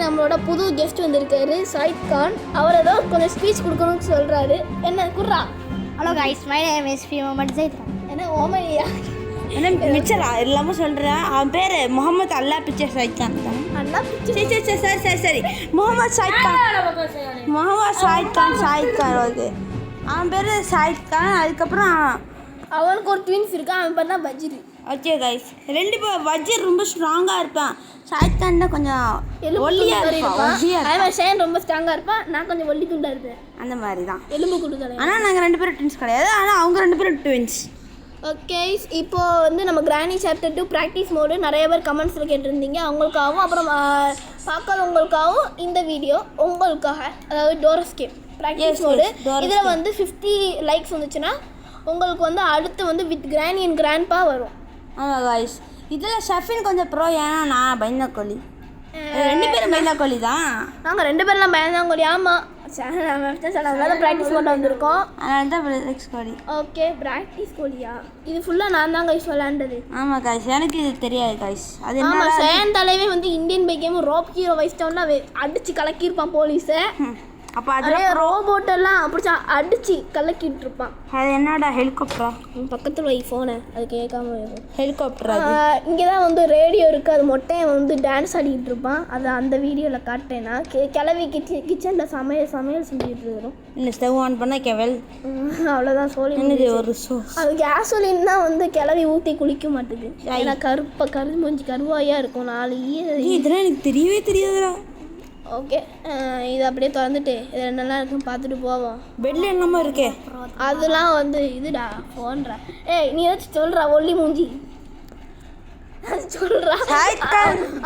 நம்மளோட புது கெஸ்ட் வந்திருக்காரு சாயித் கான். அவர் ஏதோ கொஞ்சம் ஸ்பீச் கொடுக்கணும்னு சொல்கிறாரு. என்ன குர்ரா? Hello guys, my name is Mohammed Syed Khan. என்ன ஓமையா? என்ன மிச்சரா எல்லாமே சொல்கிறேன். அவன் பேர் முகமது அல்லா பிக்சர் சைத் கான் தான். அல்லா சரி சரி சரி சரி சரி சரி முகமது சாயித் கான். முகமது சாயித் கான் ஓகே. அவன் பேர் சாயித் கான். அதுக்கப்புறம் அவனுக்கு ஒரு ட்வின்ஸ் இருக்கான். அவன் பேர் தான் வஜிர். ஓகே கைஸ், ரெண்டு பேர் வஜிர் ரொம்ப ஸ்ட்ராங்காக இருப்பான். சாயித் கான் தான் கொஞ்சம் ஒல்லியாக இருப்பான். அவன் ஷேன் ரொம்ப ஸ்ட்ராங்காக இருப்பான். நான் கொஞ்சம் ஒல்லி துண்டாக இருப்பேன். அந்த மாதிரி தான் எலும்பு கொடுக்கல. ஆனால் நாங்கள் ரெண்டு பேரும் ட்வின்ஸ் கிடையாது. ஆனால் அவங்க ரெண்டு பேரும் ட்வின்ஸ். ஓகே, இப்போது வந்து நம்ம கிராணி சாப்டர் 2 ப்ராக்டிஸ் மோடு நிறைய பேர் கமெண்ட்ஸில் கேட்டிருந்தீங்க. அவங்களுக்காகவும் அப்புறம் பார்க்காதவங்களுக்காகவும் இந்த வீடியோ உங்களுக்காக, அதாவது டோர் எஸ்கேப் ப்ராக்டிஸ் மோடு. இதில் வந்து 50 லைக்ஸ் வந்துச்சுன்னா உங்களுக்கு வந்து அடுத்து வந்து வித் கிராணி அண்ட் கிராண்ட்பா வரும். ஆமாம் காய்ஸ், இதில் ஷஃபின் கொஞ்சம் ப்ரோ. ஏன்னா நான் பயந்தாக்கோழி. ரெண்டு பேரும் பயந்தாக்கோழி தான். நாங்கள் ரெண்டு பேர்லாம் பயந்தாங்கோழி. ஆமாம், அதனால ப்ராக்டிஸ் மோட் வந்திருக்கோம். அதனால தான் ப்ராக்டிஸ் கோழி. ஓகே, ப்ராக்டிஸ் கோழியா? இது ஃபுல்லாக நான் தான் கைஸ் விளாண்டது. ஆமாம் காய்ஸ், எனக்கு இது தெரியாது காய்ஸ். அது ஆமாம், சேன் தலைவே வந்து இந்தியன் பை கேம் ரோப் ஹீரோ வைஸ்டோன்னா அடித்து கலக்கியிருப்பான் போலீஸை. அப்போ அது ரோபோட்டெல்லாம் அப்படி அடித்து கலக்கிட்டு இருப்பான். அது என்னடா ஹெலிகாப்டரா? பக்கத்தில் வை ஃபோனை, அது கேட்காம ஹெலிகாப்டரா? இங்கே தான் வந்து ரேடியோ இருக்குது. அது மொட்டையை வந்து டான்ஸ் ஆடிக்கிட்டு இருப்பான். அது அந்த வீடியோவில் காட்டேன்னா கிளவி கிச்சனில் சமையல் செஞ்சுக்கிட்டு இருக்கிறோம். இல்லை, ஸ்டவ் ஆன் பண்ண கெவல் அவ்வளோதான். சொல்லி ஒரு அது கேசோலின் தான் வந்து கிளவி ஊற்றி குளிக்க மாட்டுது. ஏன்னா கருவாயாக இருக்கும். 4 இதெல்லாம் எனக்கு தெரியவே தெரியாதுடா. ஓகே, இதை அப்படியே திறந்துட்டு இது என்னெல்லாம் இருக்குன்னு பார்த்துட்டு போவோம். பெட்டில் என்னமா இருக்கே? அதெல்லாம் வந்து இதுடா ஃபோன்றா. ஏய், நீ ஏதாச்சும் சொல்கிறா ஒல்லி மூஞ்சி சொல்கிறா.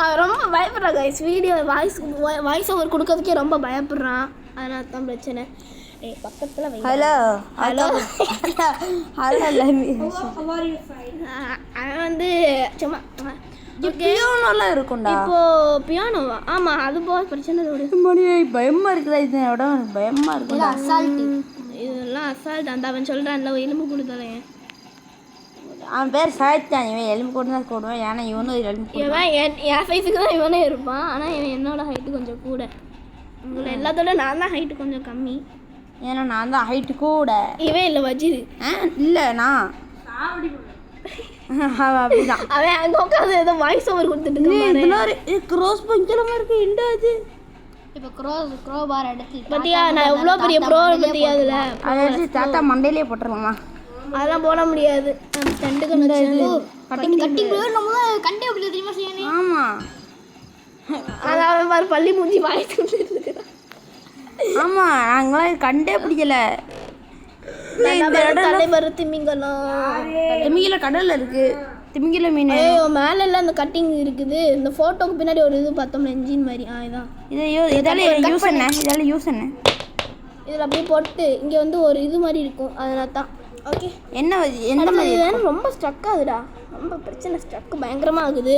அவன் ரொம்ப பயப்படுறான் கைஸ். வீடியோ வாய்ஸ் ஓவர் கொடுக்கறதுக்கே ரொம்ப பயப்படுறான். அதனால தான் பிரச்சனை. ஏய், பக்கத்தில் வை. Hello hello hello. அவன் வந்து சும்மா பியானோலாம் இருக்கும்டா. இப்போ பியானோவா? ஆமாம், அது போக பிரச்சனை பயமாக இருக்குதா? இது விட பயமாக இருக்குது. அசால்ட், இதெல்லாம் அசால்ட். அந்த அவன் சொல்கிறான்ல எலும்பு கொடுத்தாலே. அவன் பேர் சாயித் கான். இவன் எலும்பு கொண்டு தான் போடுவான். ஏன்னா இவனும் எலும்பு. இவன் என் சைஸுக்கு தான் இவனே இருப்பான். ஆனால் இவன் என்னோட ஹைட்டு கொஞ்சம் கூட. உங்களை எல்லாத்தோட நான் தான் ஹைட்டு கொஞ்சம் கம்மி. ஏன்னா நான் தான் ஹைட்டு கூட. இவன் இல்லை வஜிரு. இல்லை நான் அப்படிதான். அவன் அங்கே உட்காந்து ஏதோ வாய்ஸ் ஓவர் கொடுத்துட்டு க்ரோஸ் பஞ்சலமா இருக்கு. இண்டாது இப்போ க்ரோ பார் எடுத்து பத்தியா? நான் எவ்வளோ பெரிய ப்ரோ பத்தியா? அதில் அதை தாத்தா மண்டையிலே போட்டுருவாமா? அதெல்லாம் போட முடியாது. ஆமாம், அதான் பாரு பள்ளி மூஞ்சி வாய்ஸ் கொடுத்துட்டு. ஆமாம், நாங்களாம் கண்டே பிடிக்கல. தலைவர் திமிங்கலம் கடல்ல இருக்கு. திமிங்கல மீன் மேல எல்லாம் அந்த கட்டிங் இருக்குது. இந்த போட்டோக்கு பின்னாடி ஒரு இது பார்த்தோம்ல, என்ஜின் மாதிரி. இதான் இதில் யூஸ் என்ன இதில் அப்படியே போட்டு இங்கே வந்து ஒரு இது மாதிரி இருக்கும். அதனால தான். ஓகே, என்ன மாதிரி ரொம்ப ஸ்ட்ரக் ஆகுதுடா. ரொம்ப பிரச்சனை, ஸ்ட்ரக் பயங்கரமாக ஆகுது.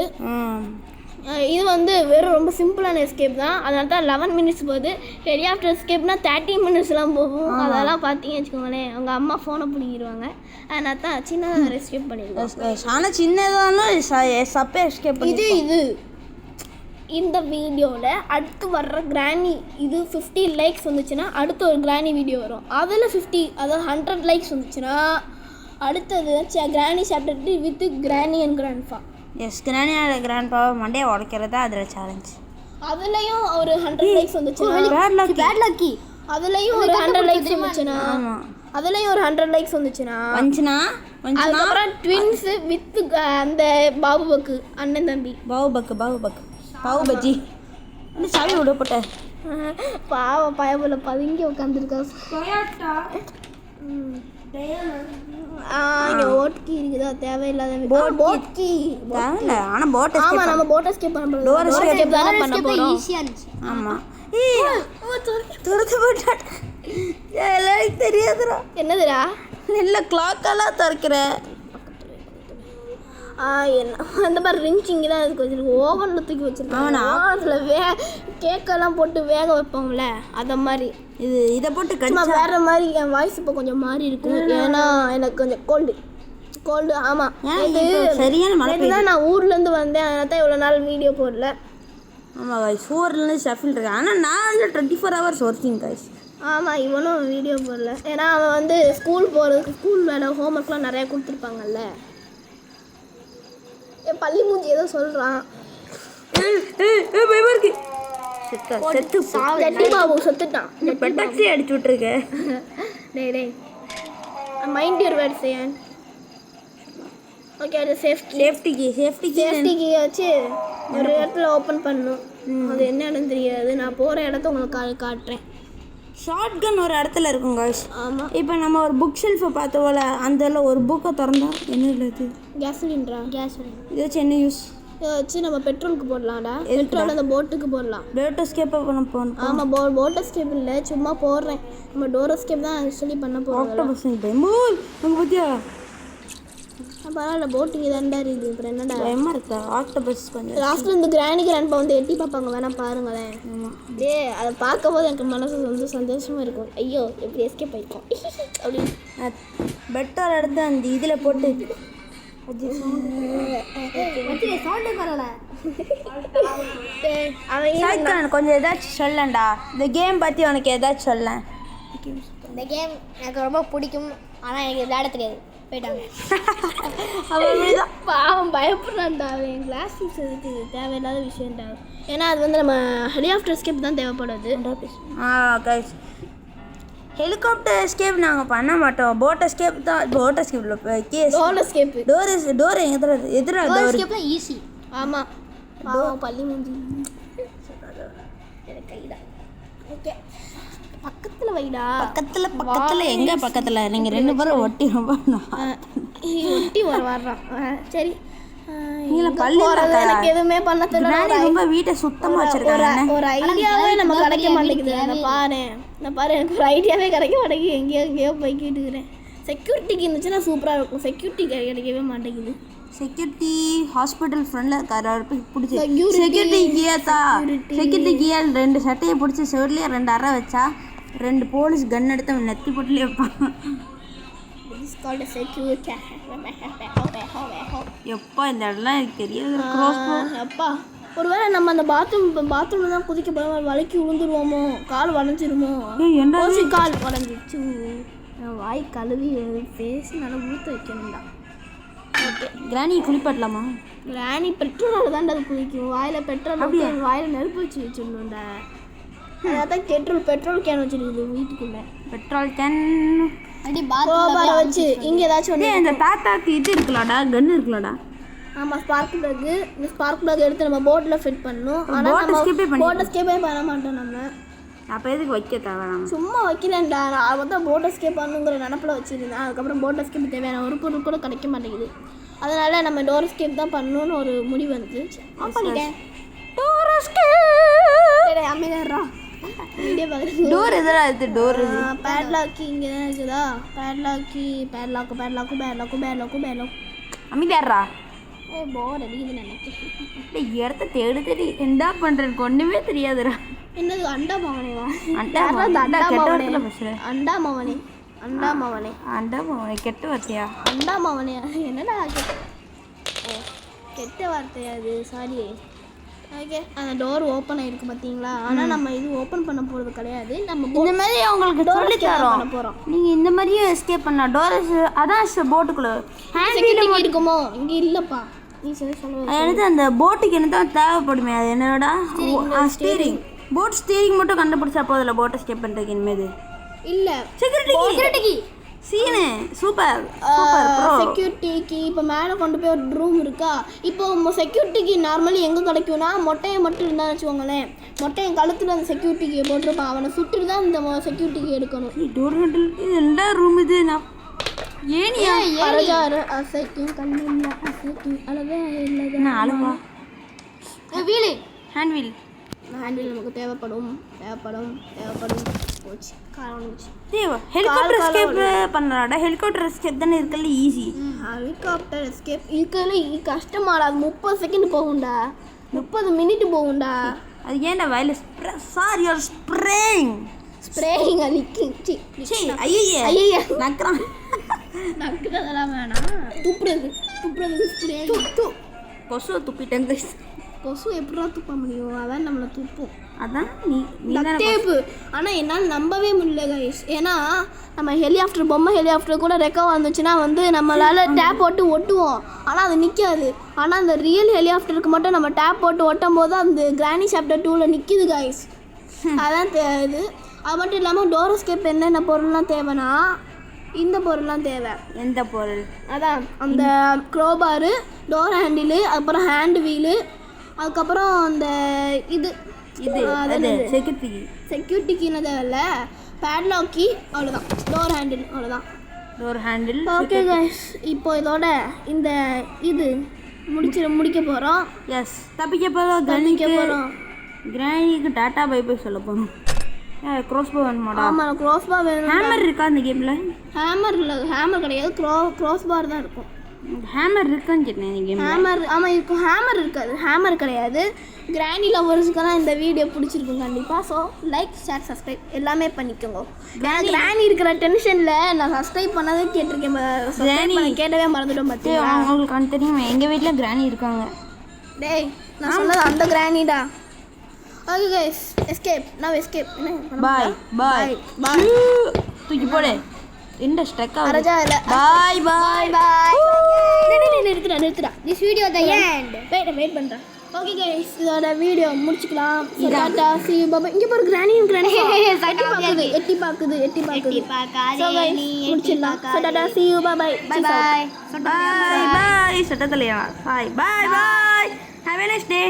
இது வந்து வெறும் ரொம்ப சிம்பிளான எஸ்கேப் தான். அதனால தான் 11 மினிட்ஸ் போகுது. ஹெலிகாப்டர் எஸ்கேப்னால் 30 மினிட்ஸ்லாம் போகும். அதெல்லாம் பார்த்தீங்கன்னு வச்சுக்கோங்களேன், அவங்க அம்மா ஃபோனை பிடிங்கிடுவாங்க. அதனால தான் சின்னதாக எஸ்கேப் பண்ணிடுவோம். ஆனால் சின்னதாலும் சப்பே எஸ்கேப் இது இந்த வீடியோவில் அடுத்து வர்ற கிராணி இது 50 லைக்ஸ் வந்துச்சுன்னா அடுத்து ஒரு கிராணி வீடியோ வரும். அதில் 50, அதாவது 100 லைக்ஸ் வந்துச்சுன்னா அடுத்தது கிராணி சாப்டர் 3 வித் கிராணி அண்ட் கிராண்ட்பா. எஸ், கிராணியோட கிராண்ட்பாவை மண்டையை உடைக்கிறதா அதில் சேலஞ்ச். அதுலேயும் ஒரு 100 லைக்ஸ் வந்துச்சுன்னா பேட் லக்கி. அதுலேயும் ஒரு 100 லைக்ஸ் வந்துச்சுன்னா அதுலேயும் ஒரு 100 லைக்ஸ் வந்துச்சுன்னா அதுக்கப்புறம் ட்வின்ஸ் வித் அந்த பாபுபக்கு அண்ணன் தம்பி. பாவு பஜ்ஜி இந்த சாவி விடப்பட்ட பாவம் பயபுல பதுங்கி உட்காந்துருக்கா. இங்கே ஓட்கி இருக்குதா? தேவையில்லாத போட்கி தேவையில்ல. ஆனால் போட் ஆமாம், நம்ம போட் எஸ்கேப் பண்ண டோர் எஸ்கேப் தானே பண்ண போகிறோம். ஈஸியாக இருந்துச்சு. ஆமாம், துரத்து போட்டாட். எல்லாம் தெரியாதுடா. என்னதுடா? இல்லை, கிளாக்கெல்லாம் திறக்கிற. என்ன அந்த மாதிரி ரிஞ்சிங்க தான் அதுக்கு வச்சுருக்கு. ஓவனில் தூக்கி வச்சுருக்காங்க. அதில் கேக்கெல்லாம் போட்டு வேக வைப்போம்ல, அதை மாதிரி இதை போட்டு சும்மா வேறு மாதிரி. என் வாய்ஸ் இப்போ கொஞ்சம் மாறி இருக்கும். ஏன்னா எனக்கு கொஞ்சம் கோல்டு. ஆமாம், சரியான மழை தான். நான் ஊர்லேருந்து வந்தேன். அதனால தான் இவ்வளோ நாள் வீடியோ போடல. ஆமாம் காய்ஸ் 4லேருந்து ஷஃபில் இருக்கு. ஆனால் நான் வந்து 24 hours ஒர்க்கிங் காய்ஸ். ஆமாம் இவனும் வீடியோ போடல. ஏன்னா அவன் வந்து ஸ்கூல் போகிறதுக்கு ஸ்கூல் வேலை ஹோம்ஒர்க்லாம் நிறையா கொடுத்துருப்பாங்கல்ல. என் பள்ளி மூஞ்சி ஏதோ சொல்கிறான். செத்து ஜட்டி பாபு செத்துட்டான். பெட்டாக்ஸி அடிச்சு விட்ருக்கேன். டேய் மைண்ட் யூர் வேர்ட்ஸ் ஏன். ஓகே அது சேஃப்டிக்கு வச்சு ஒரு இடத்துல ஓப்பன் பண்ணும். அது என்ன இடம் தெரியாது. நான் போகிற இடத்த உங்களுக்கு காட்டுறேன். ஷார்ட் கன் ஒரு இடத்துல இருக்கும் காய்ஸ். ஆமாம் இப்போ நம்ம ஒரு புக் ஷெல்ஃபை பார்த்த போல அந்த ஒரு புக்கை திறந்தா என்ன இல்லை இது கேஸ் இதை வச்சு என்ன யூஸ்? இதை வச்சு நம்ம பெட்ரோலுக்கு போடலாம்டா. பெட்ரோல் அந்த போட்டுக்கு போடலாம். போட் எஸ்கேப்பை பண்ண போகணும். ஆமாம் போட் எஸ்கேப் இல்லை சும்மா போடுறேன். நம்ம டோர் எஸ்கேப் தான் ஆக்சுவலி பண்ண போகிறோம். அங்கே பார்த்தியா பரவாயில்ல போட்டுக்கு தான்டா இருக்குது. அப்புறம் என்னடா பயமாக இருக்கா? ஆக்டோபஸ் கொஞ்சம் லாஸ்ட்டில் இந்த கிராணி கிராண்ட்பா வந்து எட்டி பார்ப்பாங்க. வேணா பாருங்களேன். அப்படியே அதை பார்க்கும் போது எனக்கு மனசு வந்து சந்தோஷமாக இருக்கும். ஐயோ எப்படி எஸ்கேப் ஆகிருக்கோம் அப்படின்னு. பெட்டர் எடுத்து அந்த இதில் போட்டு அவன் கொஞ்சம் ஏதாச்சும் சொல்லண்டா. இந்த கேம் பற்றி உனக்கு ஏதாச்சும் சொல்ல. இந்த கேம் எனக்கு ரொம்ப பிடிக்கும். ஆனால் எனக்கு விளையாட தெரியாது. போயிட்டாங்க. அவன் பயப்படுறான்டா. அவன் கிளாஸ் எதுக்கு தேவையில்லாத விஷயம்டா. ஏன்னா அது வந்து நம்ம ஹெலிகாப்டர் எஸ்கேப் தான் தேவைப்படுது. ஹெலிகாப்டர் எஸ்கேப் நாங்கள் பண்ண மாட்டோம். போட் எஸ்கேப் தான். போட் எஸ்கேப்பில் டோர் எதிராக ஈஸி. ஆமாம் பள்ளி மூஞ்சி எனக்கு கைடா. ஓகே பக்கத்தில் வைடா. பக்கத்தில் எங்கே பக்கத்தில்? நீங்கள் 2 பேரும் ஒட்டி வர்றான். சரி எனக்கு எதுவுமே பண்ண தெரியல. ரொம்ப வீட்டை சுத்தமாக வச்சிருக்காங்க. ஒரு ஐடியாவே நம்ம கிடைக்க மாட்டேங்குது. நான் பாரு எனக்கு ஒரு ஐடியாவே கிடைக்க மாட்டேங்குது. எங்கேயோ போய்கிட்டு இருக்கிறேன். செக்யூரிட்டிக்கு இருந்துச்சுன்னா சூப்பராக இருக்கும். செக்யூரிட்டி கிடைக்கவே மாட்டேங்குது. செக்யூரிட்டி ஹாஸ்பிட்டல் ஃப்ரெண்டில் இருக்காரு. அவர் போய் பிடிச்சி செக்யூரிட்டி கியால் 2 சட்டையை பிடிச்சி செவர்லேயே 2 அறை வச்சா 2 போலீஸ் கன் எடுத்து அவன் நெத்தி போட்டுலேயே வைப்பான். எப்பா இந்த இடம்லாம் எனக்கு தெரியாது. அப்பா ஒருவேளை நம்ம அந்த பாத்ரூம்ல தான் குதிக்க போகிறோம். வலிக்கு விழுந்துருவோமோ? கால் வளைஞ்சிருமோ? கால் வளைஞ்சிச்சு. வாய் கழுவி பேசி நல்லா ஊற்ற வைக்கணும்டா. ஓகே கிராணி குளிப்பாட்டலாமா? கிராணி பெட்ரோல் தான்டா அது குளிக்கும். வாயில் பெட்ரோல் வாயில் நெருப்பு வச்சு வச்சிடணும்டா. அதான் பெட்ரோல் கேன் வச்சுருக்குது வீட்டுக்குள்ளே. பெட்ரோல் கேன் வச்சு இங்கே ஏதாச்சும் இந்த தாத்தாக்கு இது இருக்கலாடா, கன் இருக்கலாடா. ஆமாம் ஸ்பார்க் பிளக்கு. இந்த ஸ்பார்க் பிளக் எடுத்து நம்ம போட்டில் ஃபிட் பண்ணணும். ஆனால் நம்ம போட் எஸ்கேப்பே பண்ண மாட்டோம். நம்ம அப்போ எதுக்கு வைக்க தேவையான சும்மா வைக்கலண்டா. நான் தான் போட் எஸ்கேப் பண்ணுங்கிற நினப்பில் வச்சுருந்தேன். அதுக்கப்புறம் போட் எஸ்கேப் தேவையான ஒரு பொருள் கூட கிடைக்க மாட்டேங்குது. அதனால் நம்ம டோர் எஸ்கேப் தான் பண்ணணும்னு ஒரு முடிவு வந்துச்சு. பண்ணிட்டேன். டோர் எஸ்கேப் அமைதியா வீடியோ பார்க்குறேன். டோர் எதிரா இது டோர் பேட்லாக்கு இங்கே தான் இருக்குதா? பேட்லாக்கு அமைதியாடுறா. போர் அடிக்குதுன்னு நினைக்கிறேன். இடத்த தேடி என்ன பண்ணுறேன் ஒன்றுமே தெரியாதுடா. என்னது அண்டா மவனேவா? அண்டா மவனே கெட்ட வார்த்தையா? அண்டா மவனே என்னடா கெட்ட வார்த்தையா அது? சாரி. ஓகே அந்த டோர் ஓப்பன் ஆகிருக்கு பார்த்தீங்களா? ஆனால் நம்ம இது ஓப்பன் பண்ண போகிறது கிடையாது. நம்ம இந்த மாதிரி அவங்களுக்கு சொல்லி தரோம். போகிறோம். நீங்கள் இந்த மாதிரியும் எஸ்கேப் பண்ணலாம். டோர் அதான் போட்டுக்குள்ள ஹேண்ட் இருக்குமோ? இங்கே இல்லைப்பா. நீ சொல்லுவது அந்த போட்டுக்கு என்ன தான் தேவைப்படுமே? அது என்னடா? ஸ்டீரிங். போட் ஸ்டீரிங் மட்டும் கண்டுபிடிச்சா போதில்ல போட் எஸ்கேப் பண்ணுறதுக்கு இனிமேது இல்லை. செக்யூரிட்டிக்கு சீனு சூப்பர் செக்யூரிட்டிக்கு இப்போ மேலே கொண்டு போய் ஒரு ரூம் இருக்கா? இப்போ செக்யூரிட்டிக்கு நார்மலி எங்கே கிடைக்கும்னா மொட்டையை மட்டும் இருந்தால் வச்சுக்கோங்களேன். மொட்டையை கழுத்தில் அந்த செக்யூரிட்டிக்கு போட்டிருப்பான். அவனை சுட்டு தான் இந்த செக்யூரிட்டிக்கு எடுக்கணும். டோர் ஹேண்டில் இது எல்லா ரூம் இது நான் ஏனியா அசைக்கும் கண்ணு இல்லை அசைக்கும் அளவே இல்லை. நான் அளவா வீலு ஹேண்ட் வீல் நமக்கு தேவைப்படும். போச்சு காரணம் ஹெலிகாப்டர் எஸ்கேப் பண்ணலாடா. ஹெலிகாப்டர் எஸ்கேப் தானே இருக்கல ஈஸி. ஹெலிகாப்டர் எஸ்கேப் இருக்கல கஷ்டமாடா. 30 செகண்ட் போகும்டா. 30 மினிட் போகும்டா. அது ஏன்டா வயல சார் யூ ஆர் ஸ்ப்ரேயிங் அலிக்கி ஐயா நக்கறான். நக்கறதெல்லாம் வேணாம். துப்புறது ஸ்ப்ரே. கொசு துப்பிட்டேங்க. கொசு எப்படிடா துப்ப முடியும்? அதான் நம்மளை துப்பும். அதான் நீ டேப்பு. ஆனால் என்னால் நம்பவே முடியல கைஸ். ஏன்னா நம்ம ஹெலிகாப்டர் பொம்மை ஹெலிகாப்டர் கூட ரெக்கவர் வந்துச்சுன்னா வந்து நம்மளால் டேப் போட்டு ஒட்டுவோம், ஆனால் அது நிற்காது. ஆனால் அந்த ரியல் ஹெலிகாப்டருக்கு மட்டும் நம்ம டேப் போட்டு ஒட்டும் போது அந்த கிராணி சாப்டர் 2ல் நிற்கிது கைஸ். அதான் இது. அது மட்டும் இல்லாமல் டோர் எஸ்கேப் என்னென்ன பொருள்லாம் தேவைன்னா இந்த பொருள்லாம் தேவை. எந்த பொருள்? அதான் அந்த க்ரோபாரு, டோர் ஹேண்டிலு, அப்புறம் ஹேண்ட் வீலு, அதுக்கப்புறம் அந்த இது செக்யூரிட்டி கீழே தேவையில்ல, பேட்லாக் கீ, அவ்வளோதான். டோர் ஹேண்டில், அவ்வளோதான். Door handle. ஓகே கைஸ், இப்போ இதோட இந்த இது முடிக்க போகிறோம். எஸ், தப்பிக்க போகிறோம். கிராணிக்கு டாட்டா பை பை சொல்ல போகிறோம். க்ரோஸ்பா வேணுமாடா? ஆமாம், க்ரோஸ்பா வேணும். ஹேமர் இருக்கா இந்த கேமில்? ஹேமர் கிடையாது, க்ரோஸ்பார் தான் இருக்கும். ஹேமர் இருக்கான்னு கேட்டேன் இந்த கேமில். ஹேமர் ஆமாம் இருக்கும், ஹேமர் இருக்காது. ஹேமர் கிடையாது. கிராணி லவர்ஸுக்கெல்லாம் இந்த வீடியோ பிடிச்சிருக்கும் கண்டிப்பாக. ஸோ லைக், ஷேர், சப்ஸ்கிரைப் எல்லாமே பண்ணிக்கோங்க. கிராணி இருக்கிற டென்ஷனில் நான் சப்ஸ்கிரைப் பண்ணதே கேட்டிருக்கேன், கேட்டவே மறந்துட்டோம். பார்த்தீங்களா? உங்களுக்கு தெரியும் எங்கள் வீட்டில் கிராணி இருக்காங்க. டேய், நான் சொன்னது அந்த கிராணிடா. Okay guys, escape. நான் எஸ்கேப். Bye bye bye. தூக்கி போடு. இந்த ஸ்டக் அரஜா இல்ல. பாய் பாய் பாய். நிறுத்துடா. This video the end. Wait பண்றேன். ஓகே கைஸ், இதோட வீடியோ முடிச்சுக்கலாம். டாடா, see you, bye bye. இங்க பாரு கிராணி எட்டி பாக்குது. சோ கைஸ், முடிச்சிடலாம். So Tata, see you, bye bye. Bye bye. Bye bye. Bye bye. Have a nice day.